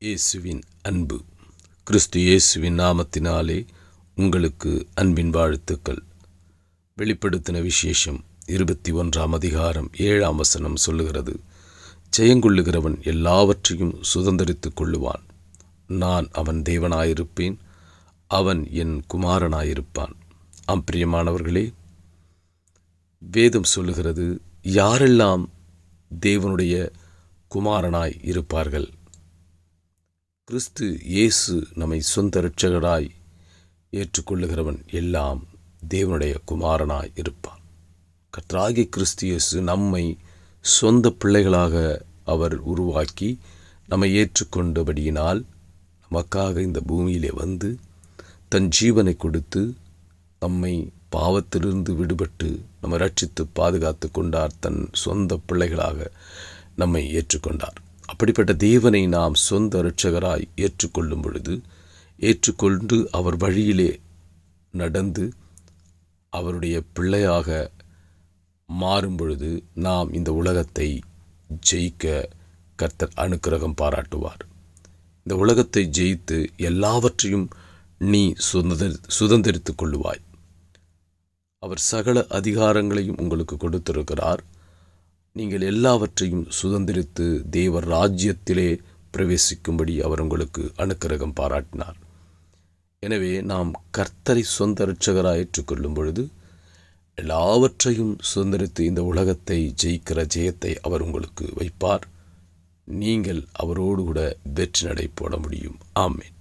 இயேசுவின் அன்பு. கிறிஸ்து இயேசுவின் நாமத்தினாலே உங்களுக்கு அன்பின் வாழ்த்துக்கள். வெளிப்படுத்தின விசேஷம் 21 அதிகாரம் 7 சொல்லுகிறது, ஜெயங்கொள்ளுகிறவன் எல்லாவற்றையும் சுதந்தரித்துக் கொள்ளுவான். நான் அவன் தேவனாயிருப்பேன், அவன் என் குமாரனாயிருப்பான். பிரியமானவர்களே, வேதம் சொல்லுகிறது, யாரெல்லாம் தேவனுடைய குமாரனாய் இருப்பார்கள்? கிறிஸ்து இயேசு நம்மை சொந்த இரட்சகராய் ஏற்றுக்கொள்ளுகிறவன் எல்லாம் தேவனுடைய குமாரனாய் இருப்பான். கர்த்தராகிய கிறிஸ்து இயேசு நம்மை சொந்த பிள்ளைகளாக அவர் உருவாக்கி நம்மை ஏற்றுக்கொண்டபடியினால் நமக்காக இந்த பூமியிலே வந்து தன் ஜீவனை கொடுத்து நம்மை பாவத்திலிருந்து விடுபட்டு நம்மை ரட்சித்து பாதுகாத்து கொண்டார். தன் சொந்த பிள்ளைகளாக நம்மை ஏற்றுக்கொண்டார். அப்படிப்பட்ட தேவனை நாம் சொந்த இரட்சகராய் ஏற்றுக்கொள்ளும் பொழுது, ஏற்றுக்கொண்டு அவர் வழியிலே நடந்து அவருடைய பிள்ளையாக மாறும் பொழுது, நாம் இந்த உலகத்தை ஜெயிக்க கர்த்தர் அனுக்கிரகம் பாராட்டுவார். இந்த உலகத்தை ஜெயித்து எல்லாவற்றையும் நீ சுதந்திரித்துக் கொள்ளுவாய். அவர் சகல அதிகாரங்களையும் உங்களுக்கு கொடுத்திருக்கிறார். நீங்கள் எல்லாவற்றையும் சுதந்திரித்து தேவ ராஜ்யத்திலே பிரவேசிக்கும்படி அவர் உங்களுக்கு அனுக்கிரகம் பாராட்டினார். எனவே நாம் கர்த்தரை சொந்த இரட்சகராய் ஏற்றுக்கொள்ளும் பொழுது எல்லாவற்றையும் சுதந்திரித்து இந்த உலகத்தை ஜெயிக்கிற ஜெயத்தை அவர் உங்களுக்கு வைப்பார். நீங்கள் அவரோடு கூட வெற்றி நடை போட முடியும். ஆமென்.